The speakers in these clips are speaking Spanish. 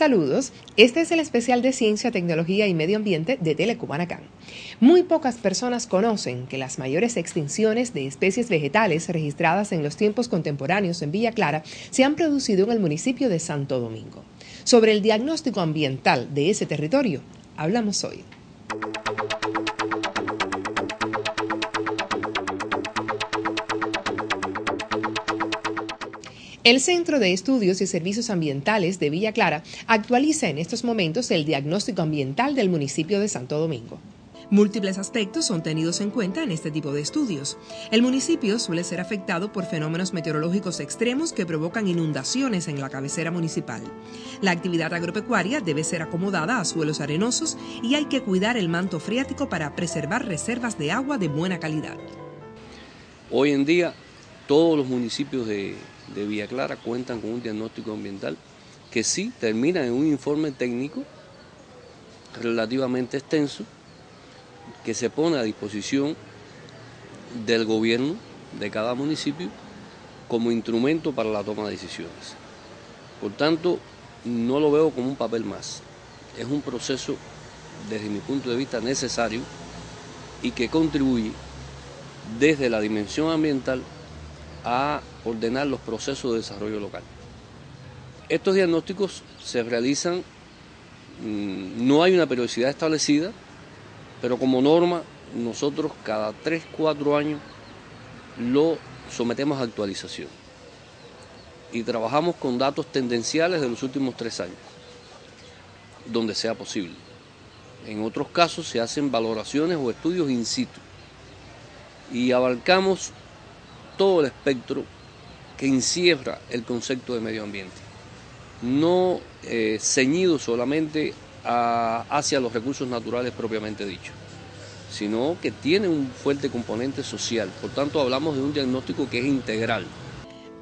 Saludos, este es el especial de Ciencia, Tecnología y Medio Ambiente de Telecubanacán. Muy pocas personas conocen que las mayores extinciones de especies vegetales registradas en los tiempos contemporáneos en Villa Clara se han producido en el municipio de Santo Domingo. Sobre el diagnóstico ambiental de ese territorio, hablamos hoy. El Centro de Estudios y Servicios Ambientales de Villa Clara actualiza en estos momentos el diagnóstico ambiental del municipio de Santo Domingo. Múltiples aspectos son tenidos en cuenta en este tipo de estudios. El municipio suele ser afectado por fenómenos meteorológicos extremos que provocan inundaciones en la cabecera municipal. La actividad agropecuaria debe ser acomodada a suelos arenosos y hay que cuidar el manto freático para preservar reservas de agua de buena calidad. Hoy en día, todos los municipios de Villa Clara cuentan con un diagnóstico ambiental que sí termina en un informe técnico relativamente extenso que se pone a disposición del gobierno de cada municipio como instrumento para la toma de decisiones. Por tanto, no lo veo como un papel más. Es un proceso, desde mi punto de vista, necesario y que contribuye desde la dimensión ambiental a ordenar los procesos de desarrollo local. Estos diagnósticos se realizan, no hay una periodicidad establecida, pero como norma nosotros cada 3-4 años lo sometemos a actualización y trabajamos con datos tendenciales de los últimos 3 años, donde sea posible. En otros casos se hacen valoraciones o estudios in situ y abarcamos todo el espectro que encierra el concepto de medio ambiente, no ceñido solamente hacia los recursos naturales propiamente dicho, sino que tiene un fuerte componente social. Por tanto, hablamos de un diagnóstico que es integral.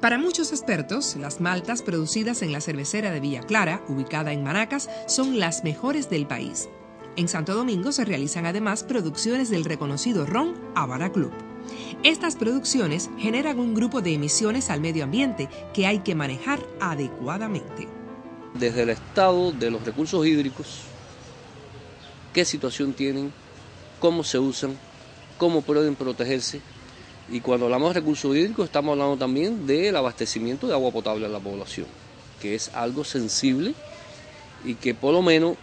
Para muchos expertos, las maltas producidas en la cervecera de Villa Clara, ubicada en Manacas, son las mejores del país. En Santo Domingo se realizan además producciones del reconocido ron Habana Club. Estas producciones generan un grupo de emisiones al medio ambiente que hay que manejar adecuadamente. Desde el estado de los recursos hídricos, qué situación tienen, cómo se usan, cómo pueden protegerse. Y cuando hablamos de recursos hídricos estamos hablando también del abastecimiento de agua potable a la población, que es algo sensible y que por lo menos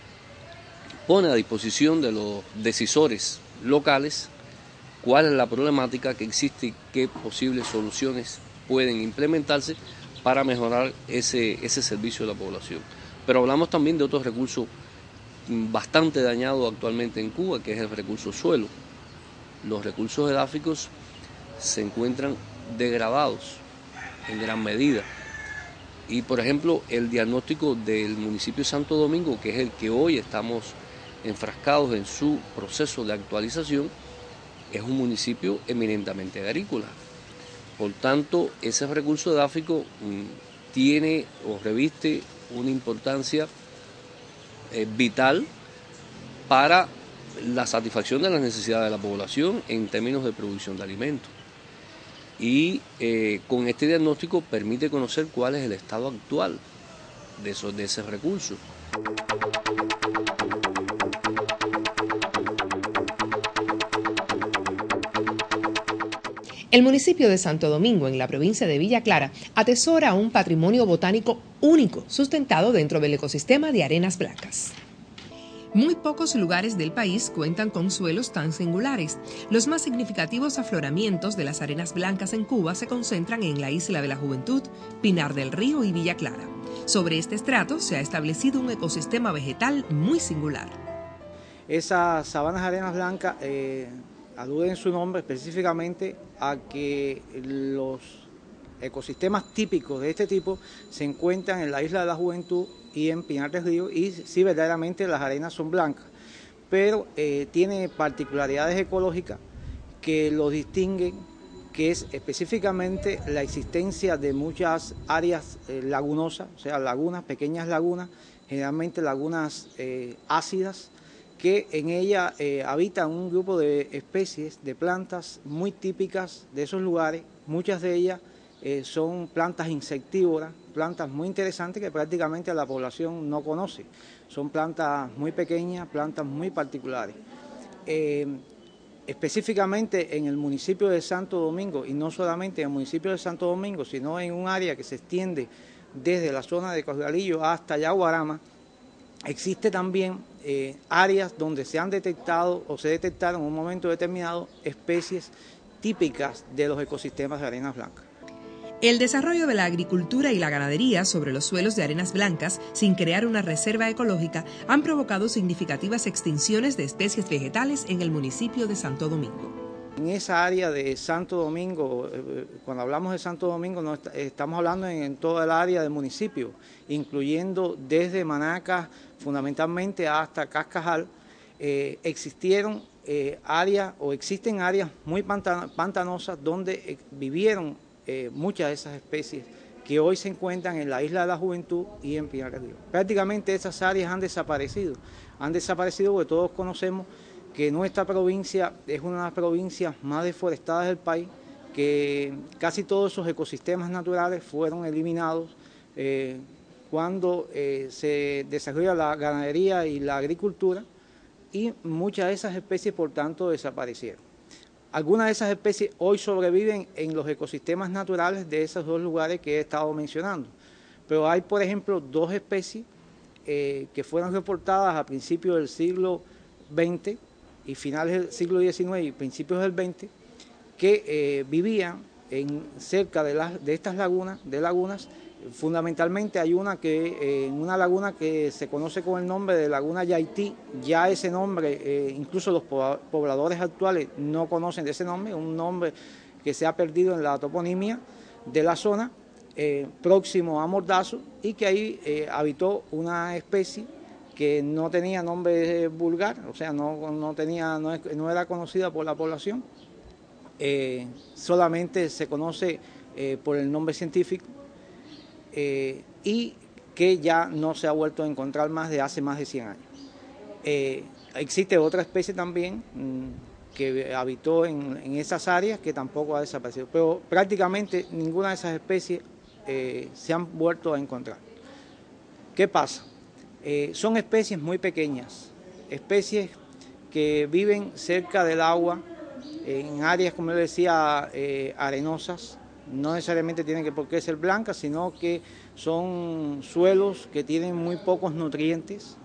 pone a disposición de los decisores locales cuál es la problemática que existe y qué posibles soluciones pueden implementarse para mejorar ese servicio de la población. Pero hablamos también de otros recursos bastante dañados actualmente en Cuba, que es el recurso suelo. Los recursos edáficos se encuentran degradados en gran medida. Y por ejemplo, el diagnóstico del municipio de Santo Domingo, que es el que hoy estamos enfrascados en su proceso de actualización, es un municipio eminentemente agrícola. Por tanto, ese recurso edáfico tiene o reviste una importancia vital para la satisfacción de las necesidades de la población en términos de producción de alimentos. Y con este diagnóstico permite conocer cuál es el estado actual de ese recurso. El municipio de Santo Domingo, en la provincia de Villa Clara, atesora un patrimonio botánico único, sustentado dentro del ecosistema de arenas blancas. Muy pocos lugares del país cuentan con suelos tan singulares. Los más significativos afloramientos de las arenas blancas en Cuba se concentran en la Isla de la Juventud, Pinar del Río y Villa Clara. Sobre este estrato se ha establecido un ecosistema vegetal muy singular. Esas sabanas de arenas blancas aluden en su nombre específicamente a que los ecosistemas típicos de este tipo se encuentran en la Isla de la Juventud y en Pinar del Río, y sí, verdaderamente las arenas son blancas, pero tiene particularidades ecológicas que lo distinguen, que es específicamente la existencia de muchas áreas lagunosas, o sea, lagunas, pequeñas lagunas, generalmente lagunas ácidas, que en ella habitan un grupo de especies de plantas muy típicas de esos lugares, muchas de ellas son plantas insectívoras, plantas muy interesantes que prácticamente la población no conoce. Son plantas muy pequeñas, plantas muy particulares. Específicamente en el municipio de Santo Domingo, y no solamente en el municipio de Santo Domingo, sino en un área que se extiende desde la zona de Corralillo hasta Yaguarama, existe también áreas donde se han detectado o se detectaron en un momento determinado especies típicas de los ecosistemas de arenas blancas. El desarrollo de la agricultura y la ganadería sobre los suelos de arenas blancas, sin crear una reserva ecológica, han provocado significativas extinciones de especies vegetales en el municipio de Santo Domingo. En esa área de Santo Domingo, cuando hablamos de Santo Domingo, no estamos hablando en toda el área del municipio, incluyendo desde Manacas, fundamentalmente hasta Cascajal, existieron áreas o existen áreas muy pantanosas donde vivieron muchas de esas especies que hoy se encuentran en la Isla de la Juventud y en Pinar del Río. Prácticamente esas áreas han desaparecido porque todos conocemos que nuestra provincia es una de las provincias más deforestadas del país, que casi todos esos ecosistemas naturales fueron eliminados cuando se desarrolla la ganadería y la agricultura, y muchas de esas especies por tanto desaparecieron. Algunas de esas especies hoy sobreviven en los ecosistemas naturales de esos dos lugares que he estado mencionando, pero hay, por ejemplo, dos especies que fueron reportadas a principios del siglo XX y finales del siglo XIX y principios del XX, que vivían cerca de estas lagunas. Fundamentalmente hay en una laguna que se conoce con el nombre de Laguna Yaití. Ya ese nombre, incluso los pobladores actuales no conocen de ese nombre, un nombre que se ha perdido en la toponimia de la zona, próximo a Mordazo, y que ahí habitó una especie que no tenía nombre vulgar, o sea, no era conocida por la población, solamente se conoce por el nombre científico, y que ya no se ha vuelto a encontrar más de hace más de 100 años. Existe otra especie también que habitó en esas áreas que tampoco ha desaparecido, pero prácticamente ninguna de esas especies se han vuelto a encontrar. ¿Qué pasa? Son especies muy pequeñas, especies que viven cerca del agua, en áreas, como yo decía, arenosas. No necesariamente tienen por qué ser blancas, sino que son suelos que tienen muy pocos nutrientes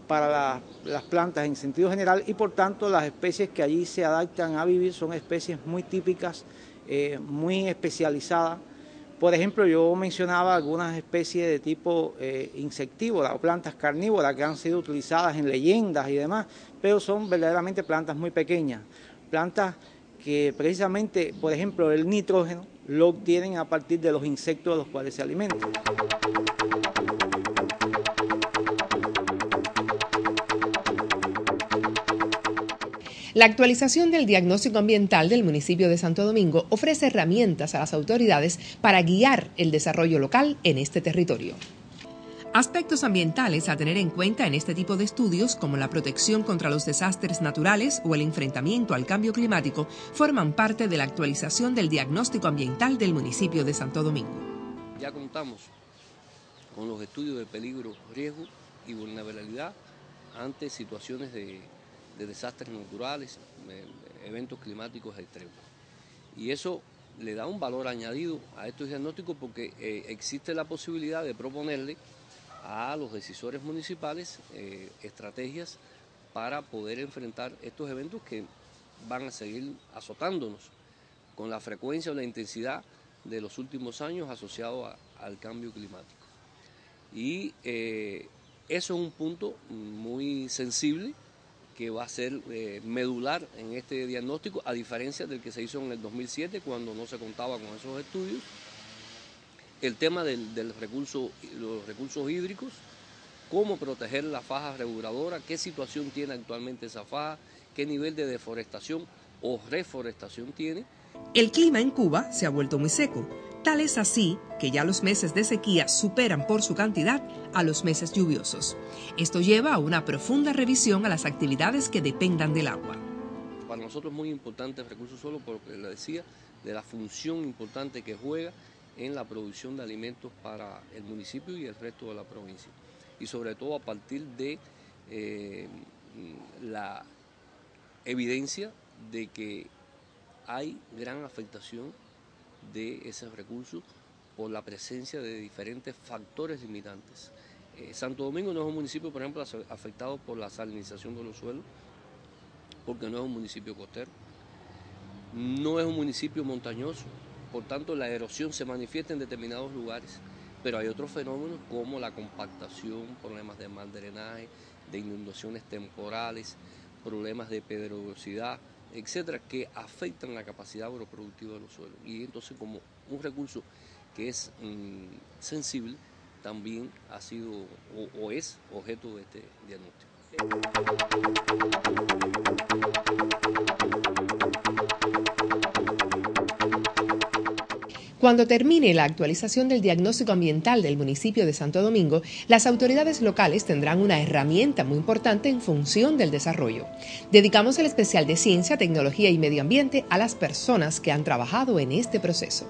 para las plantas en sentido general, y por tanto las especies que allí se adaptan a vivir son especies muy típicas, muy especializadas. Por ejemplo, yo mencionaba algunas especies de tipo insectívora o plantas carnívoras que han sido utilizadas en leyendas y demás, pero son verdaderamente plantas muy pequeñas, plantas que precisamente, por ejemplo, el nitrógeno lo obtienen a partir de los insectos de los cuales se alimentan. La actualización del diagnóstico ambiental del municipio de Santo Domingo ofrece herramientas a las autoridades para guiar el desarrollo local en este territorio. Aspectos ambientales a tener en cuenta en este tipo de estudios, como la protección contra los desastres naturales o el enfrentamiento al cambio climático, forman parte de la actualización del diagnóstico ambiental del municipio de Santo Domingo. Ya contamos con los estudios de peligro, riesgo y vulnerabilidad ante situaciones de desastres naturales, eventos climáticos extremos. Y eso le da un valor añadido a estos diagnósticos porque existe la posibilidad de proponerle a los decisores municipales estrategias para poder enfrentar estos eventos que van a seguir azotándonos con la frecuencia o la intensidad de los últimos años asociados al cambio climático. Y eso es un punto muy sensible que va a ser medular en este diagnóstico, a diferencia del que se hizo en el 2007, cuando no se contaba con esos estudios. El tema de los recursos hídricos, cómo proteger la faja reguladora, qué situación tiene actualmente esa faja, qué nivel de deforestación o reforestación tiene. El clima en Cuba se ha vuelto muy seco. Tal es así que ya los meses de sequía superan por su cantidad a los meses lluviosos. Esto lleva a una profunda revisión a las actividades que dependan del agua. Para nosotros es muy importante el recurso suelo, porque le decía, de la función importante que juega en la producción de alimentos para el municipio y el resto de la provincia. Y sobre todo a partir de la evidencia de que hay gran afectación de esos recursos por la presencia de diferentes factores limitantes. Santo Domingo no es un municipio, por ejemplo, afectado por la salinización de los suelos, porque no es un municipio costero, no es un municipio montañoso, por tanto la erosión se manifiesta en determinados lugares, pero hay otros fenómenos como la compactación, problemas de mal drenaje, de inundaciones temporales, problemas de pedregosidad, etcétera, que afectan la capacidad agroproductiva de los suelos. Y entonces, como un recurso que es sensible, también ha sido o es objeto de este diagnóstico. Cuando termine la actualización del diagnóstico ambiental del municipio de Santo Domingo, las autoridades locales tendrán una herramienta muy importante en función del desarrollo. Dedicamos el especial de Ciencia, Tecnología y Medio Ambiente a las personas que han trabajado en este proceso.